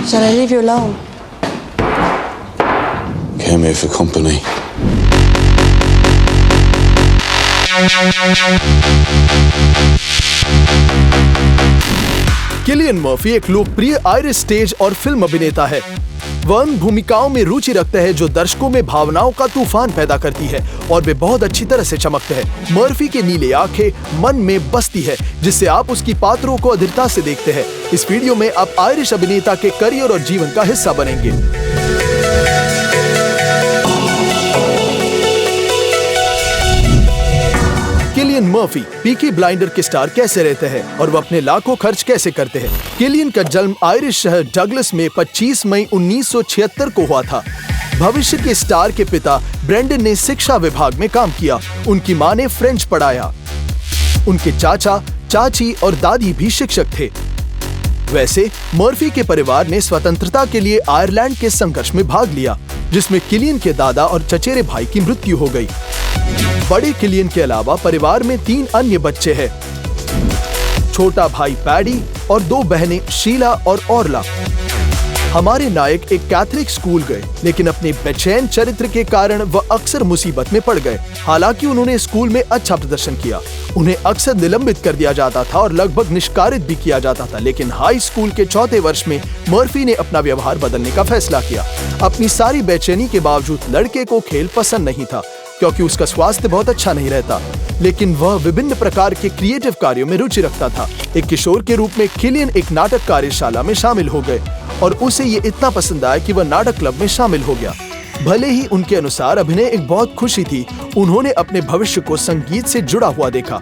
Shall I leave you alone? Came here for company. Cillian Murphy एक लोकप्रिय Irish stage और film अभिनेता है। वह उन भूमिकाओं में रुचि रखते हैं जो दर्शकों में भावनाओं का तूफान पैदा करती है और वे बहुत अच्छी तरह से चमकते हैं। मर्फी के नीले आंखें मन में बसती है, जिससे आप उसकी पात्रों को अधीरता से देखते हैं। इस वीडियो में आप आयरिश अभिनेता के करियर और जीवन का हिस्सा बनेंगे। किलियन मर्फी पीकी ब्लाइंडर के स्टार कैसे रहते हैं और वह अपने लाखों खर्च कैसे करते हैं। किलियन का जन्म आयरिश शहर डगलस में 25 मई 1976 को हुआ था। भविष्य के स्टार के पिता ब्रेंडन ने शिक्षा विभाग में काम किया। उनकी मां ने फ्रेंच पढ़ाया। उनके चाचा, चाची और दादी भी शिक्षक थे। वैसे मर्फी के परिवार ने स्वतंत्रता के लिए आयरलैंड के संघर्ष में भाग लिया, जिसमें किलियन के दादा और चचेरे भाई की मृत्यु हो गई। बड़े किलियन के अलावा परिवार में 3 अन्य बच्चे हैं, छोटा भाई पैडी और 2 बहनें शीला और ऑर्ला। हमारे नायक एक कैथोलिक स्कूल गए, लेकिन अपने बेचैन चरित्र के कारण वह अक्सर मुसीबत में पड़ गए। हालांकि उन्होंने स्कूल में अच्छा प्रदर्शन किया, उन्हें अक्सर निलंबित कर दिया जाता था और लगभग निष्कासित भी किया जाता था। लेकिन हाई स्कूल के 4थे वर्ष में मर्फी ने अपना व्यवहार बदलने का फैसला किया। अपनी सारी बेचैनी के बावजूद लड़के को खेल पसंद नहीं था, क्योंकि उसका स्वास्थ्य बहुत अच्छा नहीं रहता, लेकिन वह विभिन्न प्रकार के क्रिएटिव कार्यों में रुचि रखता था। एक किशोर के रूप में किलियन एक नाटक कार्यशाला में शामिल हो गए और उसे ये इतना पसंद आया कि वह नाटक क्लब में शामिल हो गया। भले ही उनके अनुसार अभिनय एक बहुत खुशी थी, उन्होंने अपने भविष्य को संगीत से जुड़ा हुआ देखा।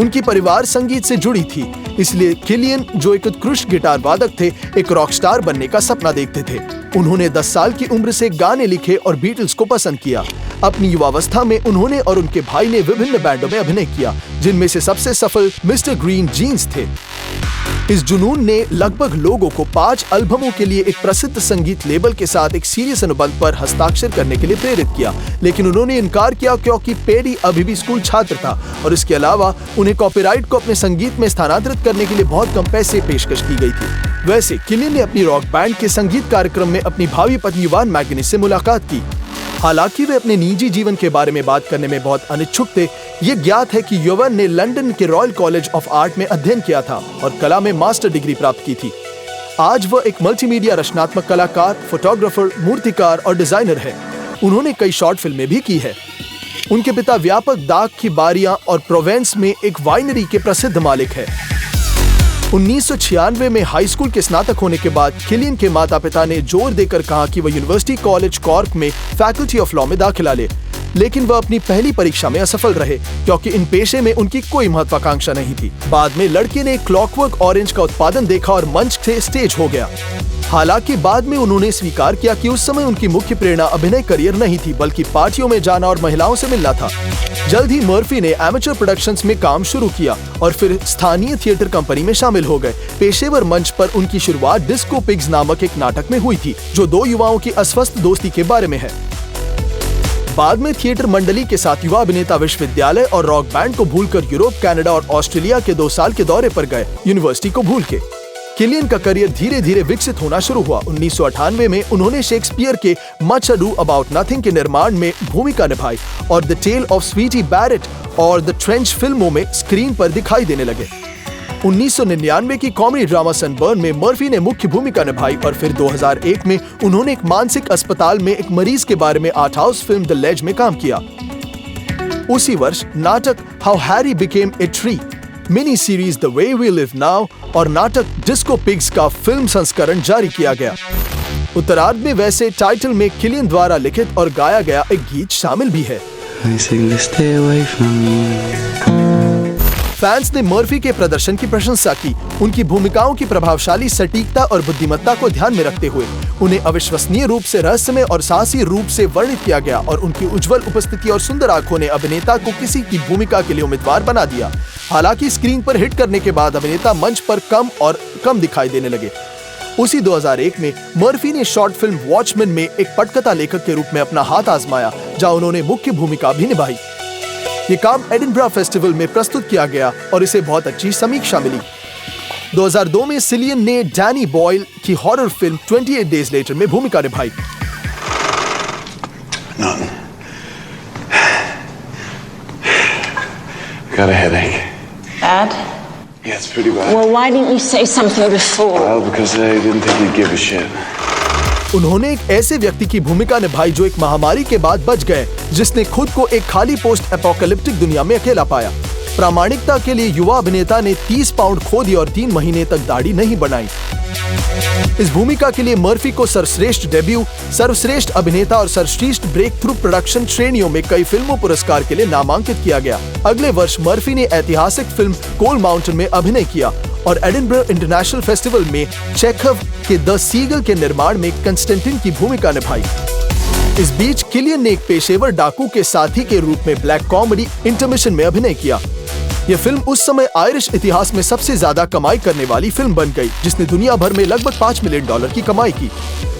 उनकी परिवार संगीत से जुड़ी थी, इसलिए किलियन, जो एक उत्कृष्ट गिटार वादक थे, एक रॉक स्टार बनने का सपना देखते थे। उन्होंने 10 साल की उम्र से गाने लिखे और बीटल्स को पसंद किया। अपनी युवावस्था में उन्होंने और उनके भाई ने विभिन्न बैंडों में अभिनय किया, जिनमें से सबसे सफल मिस्टर ग्रीन जीन्स थे। इस जुनून ने लगभग लोगों को 5 एल्बमों के लिए एक प्रसिद्ध संगीत लेबल के साथ एक सीरियस अनुबंध पर हस्ताक्षर करने के लिए प्रेरित किया, लेकिन उन्होंने इनकार किया क्योंकि पैडी अभी भी स्कूल छात्र था और इसके अलावा उन्हें कॉपीराइट को अपने संगीत में स्थानांतरित करने के लिए बहुत कम पैसे पेशकश की गई थी। वैसे किलियन ने अपनी रॉक बैंड के संगीत कार्यक्रम में अपनी भावी पत्नी वान मैगनिस से मुलाकात की। हालांकि वे अपने निजी जीवन के बारे में बात करने में बहुत अनिच्छुक थे। ये ज्ञात है कि यवन ने लंदन के रॉयल कॉलेज ऑफ आर्ट में अध्ययन किया था और कला में मास्टर डिग्री प्राप्त की थी। आज वह एक मल्टीमीडिया रचनात्मक कलाकार, फोटोग्राफर, मूर्तिकार और डिजाइनर है। उन्होंने कई शॉर्ट फिल्में भी की है। उनके पिता व्यापक दाख की बारियां और प्रोवेंस में एक वाइनरी के प्रसिद्ध मालिक है। 1996 में हाई स्कूल के स्नातक होने के बाद किलियन के माता पिता ने जोर देकर कहा कि वह यूनिवर्सिटी कॉलेज कॉर्क में फैकल्टी ऑफ लॉ में दाखिला ले, लेकिन वह अपनी पहली परीक्षा में असफल रहे क्योंकि इन पेशे में उनकी कोई महत्वाकांक्षा नहीं थी। बाद में लड़के ने क्लॉकवर्क ऑरेंज का उत्पादन देखा और मंच से स्टेज हो गया। हालांकि बाद में उन्होंने स्वीकार किया कि उस समय उनकी मुख्य प्रेरणा अभिनय करियर नहीं थी, बल्कि पार्टियों में जाना और महिलाओं से मिलना था। जल्द ही मर्फी ने एमेचर प्रोडक्शंस में काम शुरू किया और फिर स्थानीय थिएटर कंपनी में शामिल हो गए। पेशेवर मंच पर उनकी शुरुआत डिस्को पिग्स नामक एक नाटक में हुई थी, जो 2 युवाओं की अस्वस्थ दोस्ती के बारे में है। बाद में थिएटर मंडली के साथ युवा अभिनेता विश्वविद्यालय और रॉक बैंड को भूलकर यूरोप, कनाडा और ऑस्ट्रेलिया के 2 साल के दौरे पर गए, यूनिवर्सिटी को भूल के। किलियन का करियर धीरे धीरे विकसित होना शुरू हुआ। 1998 में उन्होंने शेक्सपियर के मच अडू अबाउट नथिंग के निर्माण में भूमिका निभाई और the tale of Sweety Barrett और द ट्रेंच फिल्मों में स्क्रीन पर दिखाई देने लगे। 1999 की कॉमेडी ड्रामा सनबर्न में मर्फी ने मुख्य भूमिका निभाई और फिर 2001 में उन्होंने एक मानसिक अस्पताल में एक मरीज के बारे में art house film the ledge में काम किया। उसी वर्ष नाटक how Harry became a tree, mini series the way we live now और नाटक डिस्को पिग्स का फिल्म संस्करण जारी किया गया। उत्तरार्ध में वैसे टाइटल में किलियन द्वारा लिखित और गाया गया एक गीत शामिल भी है। फैंस ने मर्फी के प्रदर्शन की प्रशंसा की। उनकी भूमिकाओं की प्रभावशाली सटीकता और बुद्धिमत्ता को ध्यान में रखते हुए उन्हें अविश्वसनीय रूप से रहस्यमय और साहसी रूप से वर्णित किया गया और उनकी उज्जवल उपस्थिति और सुंदर आंखों ने अभिनेता को किसी की भूमिका के लिए उम्मीदवार बना दिया। हालांकि स्क्रीन पर हिट करने के बाद अभिनेता मंच पर कम दिखाई देने लगे। उसी 2001 में मर्फी ने शॉर्ट फिल्म वॉचमैन में एक पटकथा लेखक के रूप में अपना हाथ आजमाया, जहां उन्होंने मुख्य भूमिका भी निभाई। ये काम एडिनबरा फेस्टिवल में प्रस्तुत किया गया और इसे बहुत अच्छी समीक्षा मिली। 2002 में सिलियन ने डैनी बॉयल की हॉरर फिल्म 28 डेज लेटर में भूमिका निभाई। None. Got a headache. Bad? Yeah, it's pretty bad. Well, why didn't you say something before? Well, because I didn't think you'd give a shit. उन्होंने एक ऐसे व्यक्ति की भूमिका निभाई जो एक महामारी के बाद बच गए, जिसने खुद को एक खाली पोस्ट एपोकैलिप्टिक दुनिया में अकेला पाया। प्रामाणिकता के लिए युवा अभिनेता ने 30 पाउंड खो दिए और 3 महीने तक दाढ़ी नहीं बनाई। इस भूमिका के लिए मर्फी को सर्वश्रेष्ठ डेब्यू, सर्वश्रेष्ठ अभिनेता और सर्वश्रेष्ठ ब्रेक थ्रू प्रोडक्शन श्रेणियों में कई फिल्मों पुरस्कार के लिए नामांकित किया गया। अगले वर्ष मर्फी ने ऐतिहासिक फिल्म कोल माउंटेन में अभिनय किया और एडिनबर्ग इंटरनेशनल फेस्टिवल में चेखव के द सीगल के निर्माण में कंस्टेंटिन की भूमिका निभाई। इस बीच किलियन ने एक पेशेवर डाकू के साथी के रूप में ब्लैक कॉमेडी इंटरमिशन में अभिनय किया। यह फिल्म उस समय आयरिश इतिहास में सबसे ज्यादा कमाई करने वाली फिल्म बन गई, जिसने दुनिया भर में लगभग $5 मिलियन की कमाई की।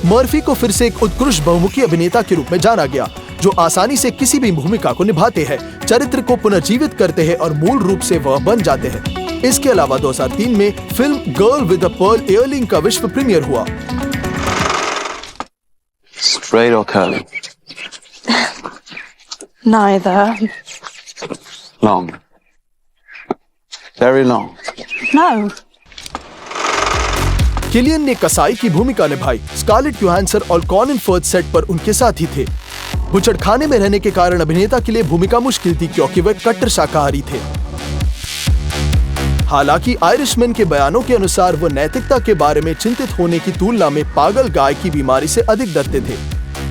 मर्फी को फिर से एक उत्कृष्ट बहुमुखी अभिनेता के रूप में जाना गया, जो आसानी से किसी भी भूमिका को निभाते हैं, चरित्र को पुनर्जीवित करते हैं और मूल रूप से वह बन जाते हैं। इसके अलावा 2003 में film girl with a pearl earring का विश्व प्रीमियर हुआ। Straight or curly? Neither. Long. Very long. No. Cillian ने कसाई की भूमिका निभाई। स्कारलेट योहानसन और कॉलिन फर्थ सेट पर उनके साथी थे। बुचड़खाने में रहने के कारण अभिनेता के लिए भूमिका मुश्किल थी, क्योंकि वे कट्टर शाकाहारी थे। हालांकि आयरिशमैन के बयानों के अनुसार वो नैतिकता के बारे में चिंतित होने की तुलना में पागल गाय की बीमारी से अधिक डरते थे।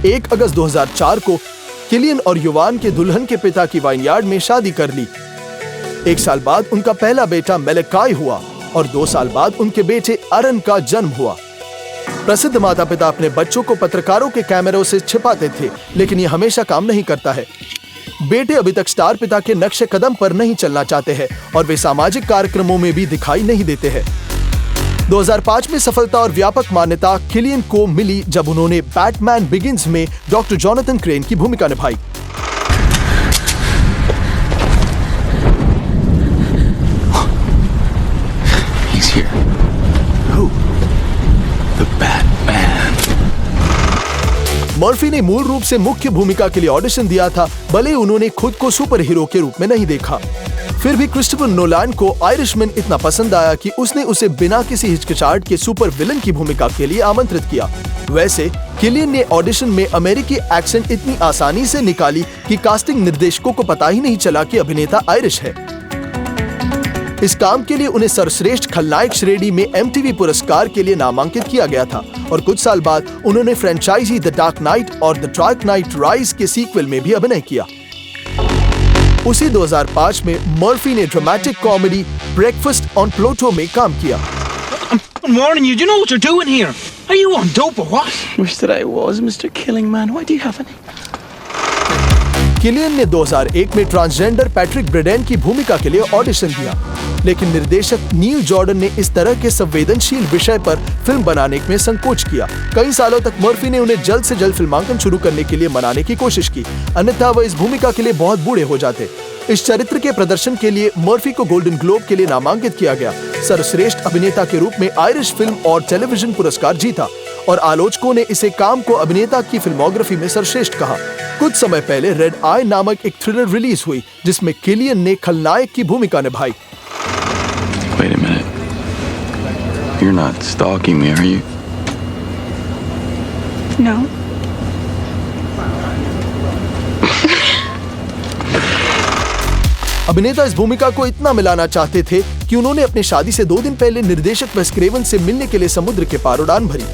1 अगस्त 2004 को किलियन और युवान के दुल्हन के पिता की वाइनयार्ड में शादी कर ली। 1 साल बाद उनका पहला बेटा मेलेकाई हुआ और 2 साल बाद उनके बेटे अरन का जन्म हुआ। प्रसिद्ध माता पिता अपने बच्चों को पत्रकारों के कैमरों से छिपाते थे, लेकिन यह हमेशा काम नहीं करता है। बेटे अभी तक स्टार पिता के नक्शे कदम पर नहीं चलना चाहते हैं और वे सामाजिक कार्यक्रमों में भी दिखाई नहीं देते हैं। 2005 में सफलता और व्यापक मान्यता किलियन को मिली जब उन्होंने बैटमैन बिगिंस में डॉक्टर जोनाथन क्रेन की भूमिका निभाई। He's here. Who? The Batman. Murphy ने मूल रूप से मुख्य भूमिका के लिए ऑडिशन दिया था, भले उन्होंने खुद को सुपर हीरो के रूप में नहीं देखा। फिर भी क्रिस्टोफर नोलान को आयरिशमैन इतना पसंद आया कि उसने उसे बिना किसी हिचकिचाहट के सुपर विलन की भूमिका के लिए आमंत्रित किया। वैसे किलियन ने ऑडिशन में अमेरिकी एक्सेंट इतनी आसानी से निकाली कि कास्टिंग निर्देशकों को पता ही नहीं चला कि अभिनेता आयरिश है। इस काम के लिए उन्हें सर्वश्रेष्ठ खलनायक श्रेणी में MTV पुरस्कार के लिए नामांकित किया गया था और कुछ साल बाद उन्होंने फ्रेंचाइजी द डार्क नाइट और द डार्क नाइट राइज के सीक्वल में भी अभिनय किया। उसी 2005 में मर्फी ने dramatic comedy breakfast on Pluto में काम किया। I'm warning you. Do you know what you're doing here? Are you on dope or what? Wish that I was, Mr. Killing Man. Why do you have any? Cillian ने 2001 में transgender Patrick Braden की भूमिका के लिए audition दिया, लेकिन निर्देशक नील Jordan ने इस तरह के संवेदनशील विषय पर फिल्म बनाने में संकोच किया। कई सालों तक मर्फी ने उन्हें जल्द से जल्द फिल्मांकन शुरू करने के लिए मनाने की कोशिश की, अन्यथा वह इस भूमिका के लिए बहुत बूढ़े हो जाते। इस चरित्र के प्रदर्शन के लिए मर्फी को गोल्डन ग्लोब के लिए नामांकित किया गया। सर्वश्रेष्ठ अभिनेता के रूप में आयरिश फिल्म और टेलीविजन पुरस्कार जीता और आलोचकों ने इसे काम को अभिनेता की फिल्मोग्राफी में सर्वश्रेष्ठ कहा। कुछ समय पहले रेड आई नामक एक थ्रिलर रिलीज हुई, जिसमें किलियन ने खलनायक की भूमिका निभाई। Wait a minute. You're not stalking me, are you? No. अभिनेता इस भूमिका को इतना मिलाना चाहते थे कि उन्होंने अपनी शादी से 2 दिन पहले निर्देशक वेस क्रेवन से मिलने के लिए समुद्र के पार उड़ान भरी।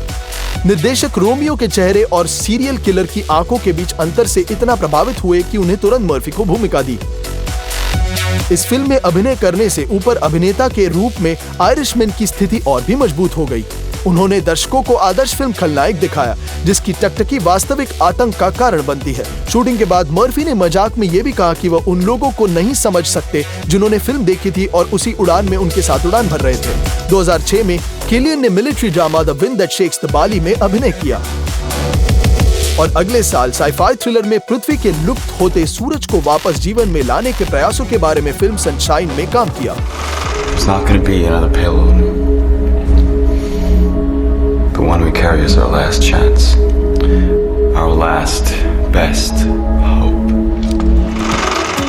निर्देशक रोमियो के चेहरे और सीरियल किलर की आंखों के बीच अंतर से इतना प्रभावित हुए कि उन्हें तुरंत मर्फी को भूमिका दी। इस फिल्म में अभिनय करने से ऊपर अभिनेता के रूप में आयरिशमैन की स्थिति और भी मजबूत हो गई। उन्होंने दर्शकों को आदर्श फिल्म खलनायक दिखाया, जिसकी टकटकी वास्तविक आतंक का कारण बनती है। शूटिंग के बाद मर्फी ने मजाक में ये भी कहा कि वह उन लोगों को नहीं समझ सकते जिन्होंने फिल्म देखी थी और उसी उड़ान में उनके साथ उड़ान भर रहे थे। 2006 में किलियन ने military drama the wind that shakes the barley में अभिनय किया और अगले साल साइफाई थ्रिलर में पृथ्वी के लुप्त होते सूरज को वापस जीवन में लाने के प्रयासों के बारे में फिल्म सनशाइन में काम किया। It's not gonna be another payload. Carrie is our last chance. Our last, best hope.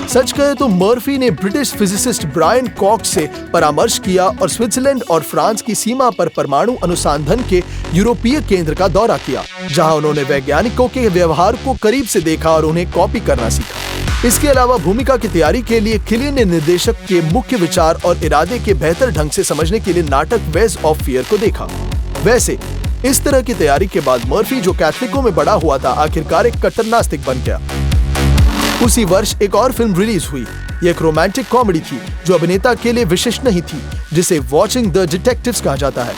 सच कहे तो मर्फी ने ब्रिटिश फिजिसिस्ट ब्रायन कॉक्स से परामर्श किया और स्विट्जरलैंड और फ्रांस की सीमा पर परमाणु अनुसंधान के यूरोपीय केंद्र का दौरा किया, जहां उन्होंने वैज्ञानिकों के व्यवहार को करीब से देखा और उन्हें कॉपी करना सीखा। इसके अलावा भूमिका की तैयारी के लिए किलियन ने निर्देशक के मुख्य विचार और इरादे के बेहतर ढंग से समझने के लिए नाटक वेज ऑफ फियर को देखा। वैसे इस तरह की तैयारी के बाद मर्फी, जो कैथलिकों में बड़ा हुआ था, आखिरकार एक कट्टर नास्तिक बन गया। उसी वर्ष एक और फिल्म रिलीज हुई। ये एक रोमांटिक कॉमेडी थी जो अभिनेता के लिए विशिष्ट नहीं थी, जिसे वॉचिंग द डिटेक्टिव्स कहा जाता है।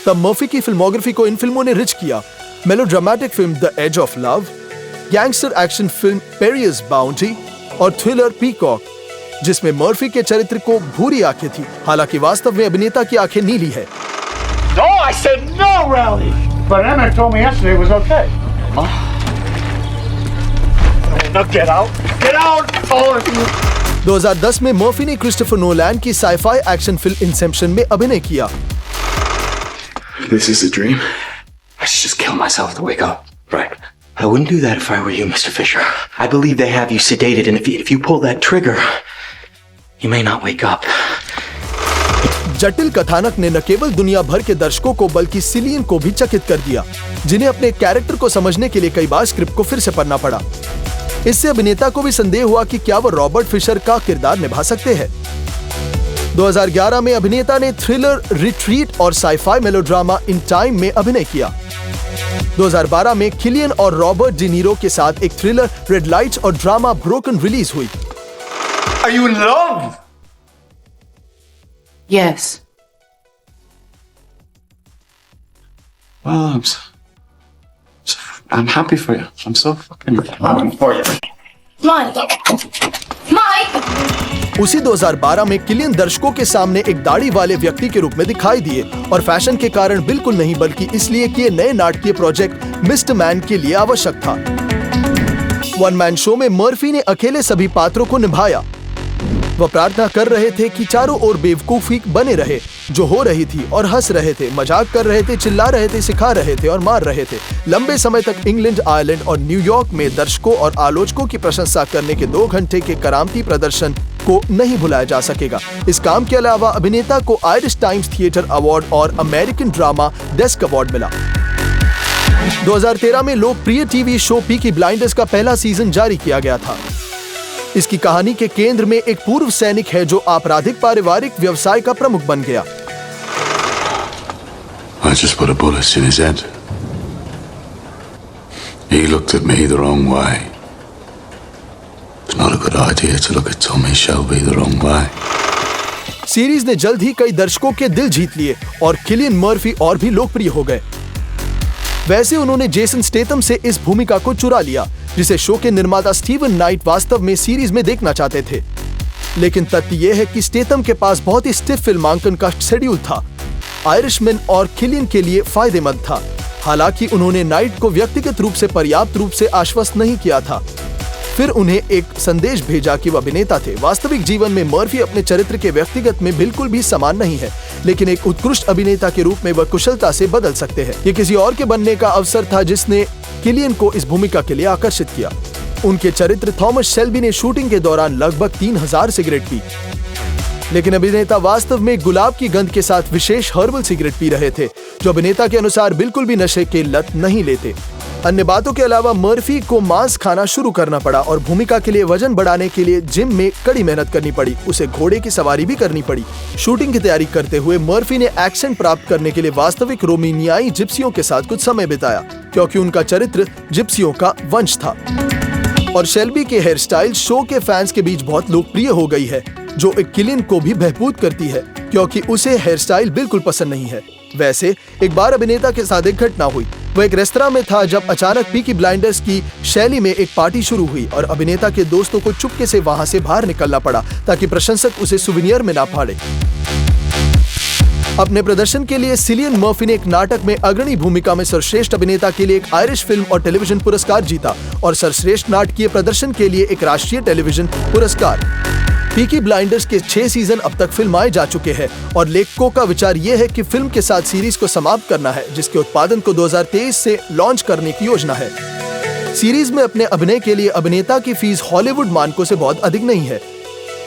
तब मर्फी की फिल्मोग्राफी को इन फिल्मों ने रिच किया। Melodramatic film the edge of love, gangster action film Perrier's bounty और थ्रिलर पीकॉक, जिसमें मर्फी के चरित्र को भूरी आंखें थी, हालांकि वास्तव में अभिनेता की आंखें नीली है। No, I said no, Rowdy. But Emma told me yesterday it was okay. Now get out. Get out, all of you. 2010 में मर्फी ने क्रिस्टोफर नोलैन की साइफाई एक्शन फिल्म इंसेप्शन में अभिनय किया। This is a dream. I should just kill myself to wake up. Right. I wouldn't do that if I were you, Mr. Fisher. I believe they have you sedated, and if you pull that trigger, you may not wake up. जटिल कथानक ने न केवल दुनिया भर के दर्शकों को बल्कि सिलियन को भी चकित कर दिया, जिन्हें अपने कैरेक्टर को समझने के लिए कई बार स्क्रिप्ट को फिर से पढ़ना पड़ा। इससे अभिनेता को भी संदेह हुआ कि क्या वो रॉबर्ट फिशर का किरदार निभा सकते हैं। 2011 में अभिनेता ने थ्रिलर रिट्रीट और साइफाई मेलोड्रामा इन टाइम में अभिनय किया। 2012 में किलियन और रॉबर्ट डी नीरो के साथ एक थ्रिलर रेड लाइट्स और ड्रामा ब्रोकन रिलीज हुई। Are you in love? Yes. Well, I'm happy for you. I'm so fucking happy for you. Mike! Mike! उसी 2012 में किलियन दर्शकों के सामने एक दाढ़ी वाले व्यक्ति के रूप में दिखाई दिए, और फैशन के कारण बिल्कुल नहीं, बल्कि इसलिए कि ये नए नाटकीय प्रोजेक्ट मिस्टर मैन के लिए आवश्यक था। वन मैन शो में मर्फी ने अकेले सभी पात्रों को निभाया। वह प्रार्थना कर रहे थे कि चारों ओर बेवकूफी बने रहे जो हो रही थी, और हंस रहे थे, मजाक कर रहे थे, चिल्ला रहे थे, सिखा रहे थे और मार रहे थे। लंबे समय तक इंग्लैंड, आयरलैंड और न्यूयॉर्क में दर्शकों और आलोचकों की प्रशंसा करने के 2 घंटे के करामती प्रदर्शन को नहीं भुलाया जा सकेगा। इस काम के अलावा अभिनेता को आयरिश टाइम्स थिएटर अवार्ड और अमेरिकन ड्रामा डेस्क अवार्ड मिला। 2013 में लोकप्रिय टीवी शो पीकी ब्लाइंडर्स का पहला सीजन जारी किया गया था। इसकी कहानी के केंद्र में एक पूर्व सैनिक है जो आपराधिक पारिवारिक व्यवसाय का प्रमुख बन गया। I just put a bullet in his head. He looked at me the wrong way. It's not a good idea to look at Tommy Shelby the wrong way. Series ने जल्द ही कई दर्शकों के दिल जीत लिए और किलियन मर्फी और भी लोकप्रिय हो गए। वैसे उन्होंने जेसन स्टेथम से इस भूमिका को चुरा लिया, जिसे शो के निर्माता स्टीवन नाइट वास्तव में सीरीज में देखना चाहते थे। लेकिन तथ्य यह है कि स्टेथम के पास बहुत ही स्टिफ फिल्मांकन का शेड्यूल था। आयरिशमैन और किलियन के लिए फायदेमंद था। हालांकि उन्होंने नाइट को व्यक्तिगत रूप से पर्याप्त रूप से आश्वस्त नहीं किया था। फिर उन्हें एक संदेश भेजा कि वह अभिनेता थे। वास्तविक जीवन में मर्फी अपने चरित्र के व्यक्तिगत में बिल्कुल भी समान नहीं है, लेकिन एक उत्कृष्ट अभिनेता के रूप में वह कुशलता से बदल सकते हैं। ये किसी और के बनने का अवसर था जिसने किलियन को इस भूमिका के लिए आकर्षित किया। उनके चरित्र थॉमस शेल्बी ने शूटिंग के दौरान लगभग 3000 सिगरेट पी, लेकिन अभिनेता वास्तव में गुलाब की गंध के साथ विशेष हर्बल सिगरेट पी रहे थे, जो अभिनेता के अनुसार बिल्कुल भी नशे के लत नहीं लेते। अन्य बातों के अलावा मर्फी को मांस खाना शुरू करना पड़ा और भूमिका के लिए वजन बढ़ाने के लिए जिम में कड़ी मेहनत करनी पड़ी। उसे घोड़े की सवारी भी करनी पड़ी। शूटिंग की तैयारी करते हुए मर्फी ने एक्सेंट प्राप्त करने के लिए वास्तविक रोमानियाई जिप्सियों के साथ कुछ समय बिताया, क्योंकि उनका चरित्र जिप्सियों का वंश था। और शेल्बी के हेयर स्टाइल शो के फैंस के बीच बहुत लोकप्रिय हो गई है, जो एक किलियन को भी बहबूद करती है, क्योंकि उसे हेयर स्टाइल बिल्कुल पसंद नहीं है। वैसे एक बार अभिनेता के साथ एक घटना हुई। वह एक रेस्तरां में था जब अचानक पीकी ब्लाइंडर्स की शैली में एक पार्टी शुरू हुई और अभिनेता के दोस्तों को चुपके से वहां से बाहर निकलना पड़ा ताकि प्रशंसक उसे सुवेनियर में ना फाड़े। अपने प्रदर्शन के लिए सिलियन मर्फी ने एक नाटक में अग्रणी भूमिका में सर्वश्रेष्ठ अभिनेता के लिए एक आयरिश फिल्म और टेलीविजन पुरस्कार जीता और सर्वश्रेष्ठ नाटकीय प्रदर्शन के लिए एक राष्ट्रीय टेलीविजन पुरस्कार। पीकी ब्लाइंडर्स के 6 सीजन अब तक फिल्माए जा चुके हैं और लेखकों का विचार यह है कि फिल्म के साथ सीरीज को समाप्त करना है, जिसके उत्पादन को 2023 से लॉन्च करने की योजना है। सीरीज में अपने अभिनय के लिए अभिनेता की फीस हॉलीवुड मानकों से बहुत अधिक नहीं है।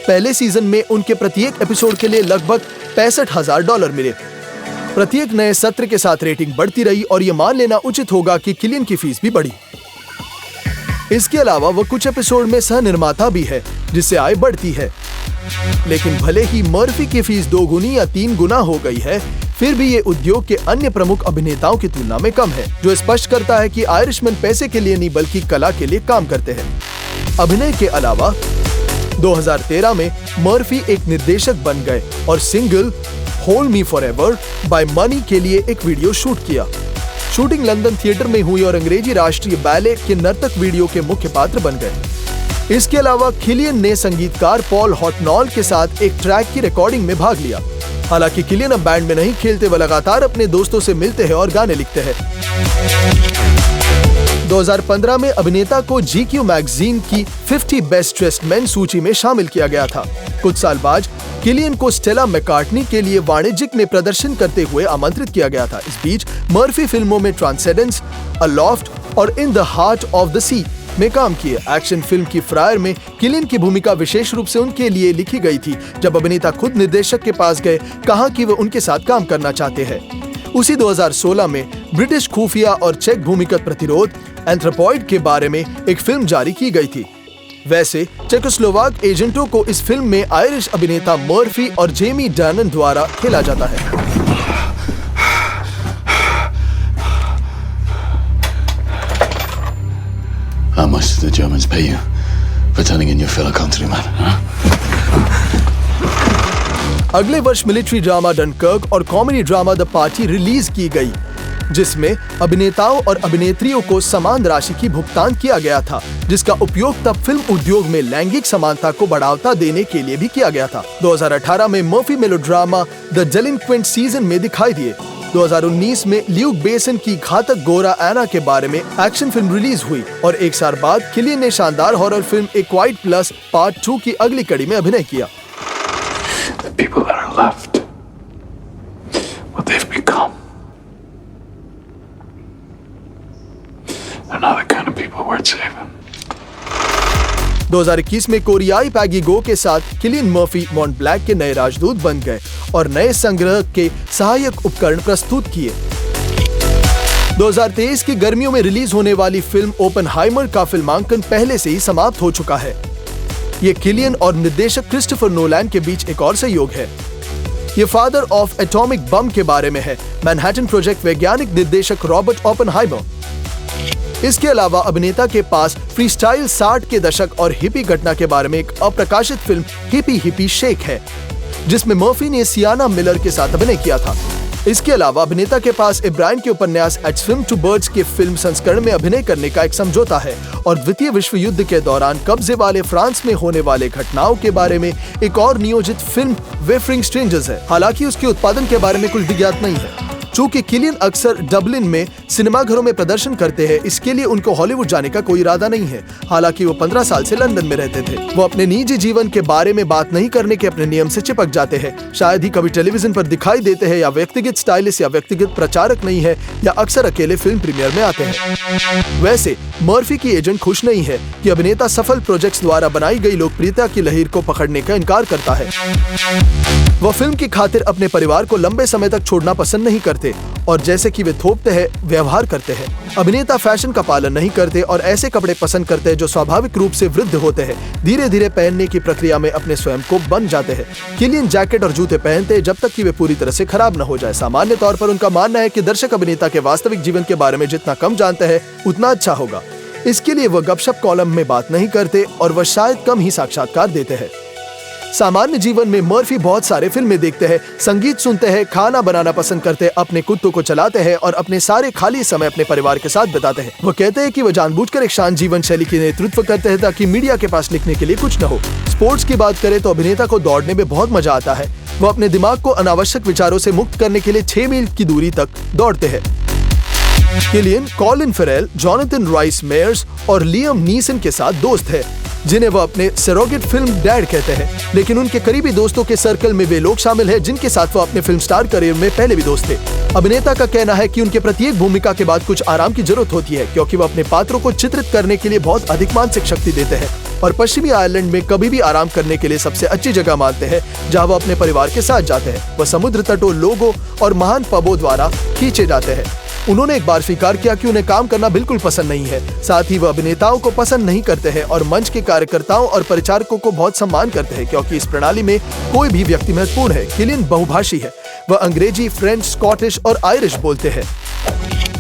पहले सीजन में उनके प्रत्येक एपिसोड के लिए लगभग $65,000 मिले। प्रत्येक नए सत्र के साथ रेटिंग बढ़ती रही और यह मान लेना उचित होगा कि किलियन की फीस भी बढ़ी। इसके अलावा वो कुछ एपिसोड में सह निर्माता भी है, जिससे आय बढ़ती है। लेकिन भले ही मर्फी की फीस 2 गुनी या 3 गुना हो गई है, फिर भी ये उद्योग के अन्य प्रमुख अभिनेताओं की तुलना में कम है, जो स्पष्ट करता है कि आयरिशमैन पैसे के लिए नहीं बल्कि कला के लिए काम करते हैं। अभिनय के अलावा 2013 में मर्फी एक निर्देशक बन गए और single hold me forever by Money के लिए एक वीडियो शूट किया। शूटिंग लंदन थिएटर में हुई और अंग्रेजी राष्ट्रीय बैले के नर्तक वीडियो के मुख्य पात्र बन गए। इसके अलावा किलियन ने संगीतकार पॉल हॉटनॉल के साथ एक ट्रैक की रिकॉर्डिंग में भाग लिया। हालांकि किलियन अब बैंड में नहीं खेलते, वह लगातार अपने दोस्तों से मिलते हैं और गाने लिखते हैं। 2015 में अभिनेता को GQ मैगजीन की 50 बेस्ट ड्रेस्ड मेन सूची में शामिल किया गया था। कुछ साल बाद किलियन को स्टेला मैकार्टनी के लिए वाणिज्यिक में प्रदर्शन करते हुए आमंत्रित किया गया था। इस बीच मर्फी फिल्मों में ट्रांसेंडेंस, अलोफ्ट और in the heart of the sea में काम किए। एक्शन फिल्म की फ्रायर में किलियन की भूमिका विशेष रूप से उनके लिए लिखी गई थी। जब अभिनेता खुद निर्देशक के पास गए, कहा कि वे उनके साथ काम करना चाहते हैं। उसी 2016 में ब्रिटिश खुफिया और चेक भूमिगत प्रतिरोध एंथ्रोपॉइड के बारे में एक फिल्म जारी की गई थी। वैसे चेकोस्लोवाक एजेंटों को इस फिल्म में आयरिश अभिनेता मर्फी और जेमी डैनन द्वारा खेला जाता है। How much did the Germans pay you for turning in your fellow countryman? अगले वर्ष मिलिट्री ड्रामा डनकर्क और comedy drama the party release की गई, जिसमें अभिनेताओं और अभिनेत्रियों को समान राशि की भुगतान किया गया था, जिसका उपयोग तब फिल्म उद्योग में लैंगिक समानता को बढ़ावा देने के लिए भी किया गया था। 2018 में मर्फी मेलोड्रामा द डेलिंक्वेंट सीजन में दिखाई दिए। 2019 में ल्यूक बेसन की घातक गोरा एना के बारे में एक्शन फिल्म रिलीज हुई और एक साल बाद किलियन ने शानदार हॉरर फिल्म ए क्वाइट प्लेस पार्ट 2 की अगली कड़ी में अभिनय किया। The people that are left, what they've become, they're not the kind of people worth saving. 2021 में कोरियाई पैगी गो के साथ किलियन मर्फी मॉन्ट ब्लैक के नए राजदूत बन गए और नए संग्रह के सहायक उपकरण प्रस्तुत किए। 2023 की गर्मियों में रिलीज होने वाली फिल्म ओपनहाइमर का फिल्मांकन पहले से ही समाप्त हो चुका है। ये किलियन और निर्देशक क्रिस्टोफर नोलैन के बीच एक और सहयोग है। ये फादर ऑफ एटॉमिक बम के बारे में है। मैनहट्टन प्रोजेक्ट वैज्ञानिक निर्देशक रॉबर्ट ओपनहाइमर। इसके अलावा अभिनेता के पास फ्रीस्टाइल 60 के दशक और हिपी घटना के बारे में एक अप्रकाशित फिल्म हिपी हिपी शेक है, जिसमें मर्फी ने सियाना मिलर के साथ अभिनय किया था। इसके अलावा अभिनेता के पास इब्राहिम के उपन्यास एट स्विम टू बर्ड्स के फिल्म संस्करण में अभिनय करने का एक समझौता है और द्वितीय विश्व युद्ध के दौरान कब्जे वाले फ्रांस में होने वाले घटनाओं के बारे में एक और नियोजित फिल्म वेफरिंग स्ट्रेंजर्स है। हालांकि उसके उत्पादन के बारे में कुछ भी ज्ञात नहीं है। चूंकि किलियन अक्सर डबलिन में सिनेमाघरों में प्रदर्शन करते हैं, इसके लिए उनको हॉलीवुड जाने का कोई इरादा नहीं है। हालांकि वो 15 साल से लंदन में रहते थे। वो अपने निजी जीवन के बारे में बात नहीं करने के अपने नियम से चिपक जाते हैं। शायद ही कभी टेलीविजन पर दिखाई देते हैं, या व्यक्तिगत स्टाइलिस्ट या व्यक्तिगत प्रचारक नहीं है, या अक्सर अकेले फिल्म प्रीमियर में आते हैं। वैसे मर्फी की एजेंट खुश नहीं है कि अभिनेता सफल प्रोजेक्ट्स द्वारा बनाई गई लोकप्रियता की लहर को पकड़ने का इनकार करता है। वह फिल्म की खातिर अपने परिवार को लंबे समय तक छोड़ना पसंद नहीं करते और जैसे कि वे थोपते हैं, व्यवहार करते हैं। अभिनेता फैशन का पालन नहीं करते और ऐसे कपड़े पसंद करते हैं जो स्वाभाविक रूप से वृद्ध होते हैं। धीरे धीरे पहनने की प्रक्रिया में अपने स्वयं को बन जाते हैं। किलियन जैकेट और जूते पहनते हैं जब तक कि वे पूरी तरह से खराब न हो जाए। सामान्य तौर पर उनका मानना है कि दर्शक अभिनेता के वास्तविक जीवन के बारे में जितना कम जानते हैं उतना अच्छा होगा। इसके लिए वह गपशप कॉलम में बात नहीं करते और वह शायद कम ही साक्षात्कार देते हैं। सामान्य जीवन में मर्फी बहुत सारे फिल्में देखते हैं, संगीत सुनते हैं, खाना बनाना पसंद करते हैं, अपने कुत्तों को चलाते हैं और अपने सारे खाली समय अपने परिवार के साथ बिताते हैं। वो कहते हैं कि वो जानबूझकर एक शांत जीवन शैली की नेतृत्व करते हैं ताकि मीडिया के पास लिखने के लिए कुछ न हो। स्पोर्ट्स की बात करें तो अभिनेता को दौड़ने में बहुत मजा आता है। वो अपने दिमाग को अनावश्यक विचारों से मुक्त करने के लिए 6 मील की दूरी तक दौड़ते हैं। Cillian Colin Farrell, Jonathan Rhys Meyers और लियम नीसन के साथ दोस्त है, जिन्हें वो अपने सरोगेट फिल्म डैड कहते हैं। लेकिन उनके करीबी दोस्तों के सर्कल में वे लोग शामिल हैं जिनके साथ वो अपने फिल्म स्टार करियर में पहले भी दोस्त थे। अभिनेता का कहना है कि उनके प्रत्येक भूमिका के बाद कुछ आराम की जरूरत होती है, क्योंकि वो अपने पात्रों को चित्रित करने के लिए बहुत अधिक मानसिक शक्ति देते हैं और पश्चिमी आयरलैंड में कभी भी आराम करने के लिए सबसे अच्छी जगह मानते हैं जहां वो अपने परिवार के साथ जाते हैं। वह समुद्र तटों, लोगों और महान पबों द्वारा खींचे जाते हैं। उन्होंने एक बार स्वीकार किया कि उन्हें काम करना बिल्कुल पसंद नहीं है। साथ ही वह अभिनेताओं को पसंद नहीं करते हैं और मंच के कार्यकर्ताओं और परिचारकों को बहुत सम्मान करते हैं, क्योंकि इस प्रणाली में कोई भी व्यक्ति महत्वपूर्ण है। किलियन बहुभाषी है, वह अंग्रेजी, फ्रेंच, स्कॉटिश और आयरिश बोलते हैं।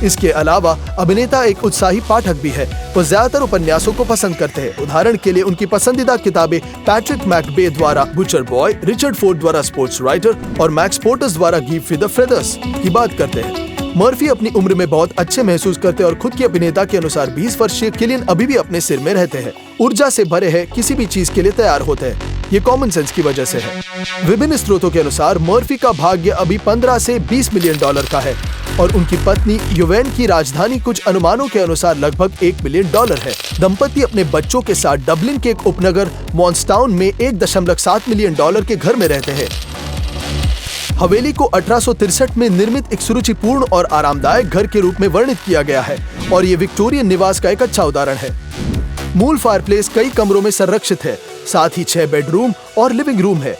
इसके अलावा अभिनेता एक उत्साही पाठक भी है। वो ज्यादातर उपन्यासों को पसंद करते हैं। उदाहरण के लिए उनकी पसंदीदा किताबें पैट्रिक मैकबे द्वारा बुचर बॉय, रिचर्ड फोर्ड द्वारा स्पोर्ट्स राइटर और मैक्स पोर्टस द्वारा गिव विद द फेदर्स की बात करते हैं। मर्फी अपनी उम्र में बहुत अच्छे महसूस करते हैं और खुद के अभिनेता के अनुसार 20 वर्षीय किलियन अभी भी अपने सिर में रहते हैं, ऊर्जा से भरे हैं, किसी भी चीज के लिए तैयार होते हैं। ये कॉमन सेंस की वजह से है। विभिन्न स्रोतों के अनुसार मर्फी का भाग्य अभी 15 से 20 मिलियन डॉलर का है और उनकी पत्नी यूवेन की राजधानी कुछ अनुमानों के अनुसार लगभग 1 मिलियन डॉलर है। दंपति अपने बच्चों के साथ डबलिन के एक उपनगर मॉन्स्टाउन में 1.7 मिलियन डॉलर के घर में रहते हैं। हवेली को 1863 में निर्मित एक सुरुचिपूर्ण और आरामदायक घर के रूप में वर्णित किया गया है और ये विक्टोरियन निवास का एक अच्छा उदाहरण है। मूल फायरप्लेस कई कमरों में संरक्षित है, साथ ही 6 बेडरूम और लिविंग रूम है।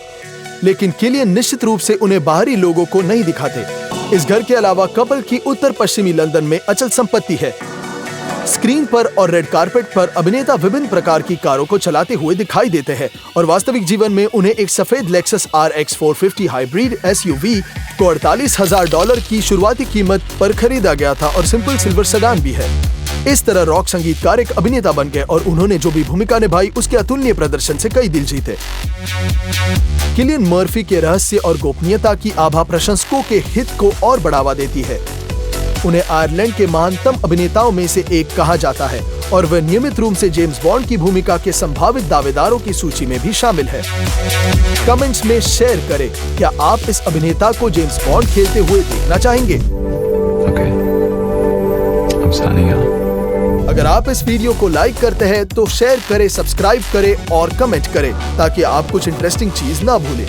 लेकिन किलियन निश्चित रूप से उन्हें बाहरी लोगों को नहीं दिखाते। इस घर के अलावा कपल की उत्तर पश्चिमी लंदन में अचल संपत्ति है। स्क्रीन पर और रेड कार्पेट पर अभिनेता विभिन्न प्रकार की कारों को चलाते हुए दिखाई देते हैं और वास्तविक जीवन में उन्हें एक सफेद लेक्सस RX 450 हाइब्रिड SUV को $48,000 की शुरुआती कीमत पर खरीदा गया था और सिंपल सिल्वर सेडान भी है। इस तरह रॉक संगीतकार एक अभिनेता बन गए और उन्होंने जो भी भूमिका निभाई उसके अतुलनीय प्रदर्शन से कई दिल जीते। किलियन मर्फी के रहस्य और गोपनीयता की आभा प्रशंसकों के हित को और बढ़ावा देती है। उन्हें आयरलैंड के महानतम अभिनेताओं में से एक कहा जाता है और वह नियमित रूप से जेम्स बॉन्ड की भूमिका के संभावित दावेदारों की सूची में भी शामिल है। कमेंट्स में शेयर करें, क्या आप इस अभिनेता को जेम्स बॉन्ड खेलते हुए देखना चाहेंगे? Okay. I'm signing out. अगर आप इस वीडियो को लाइक करते हैं तो शेयर करें, सब्सक्राइब करें और कमेंट करें ताकि आप कुछ इंटरेस्टिंग चीज ना भूलें।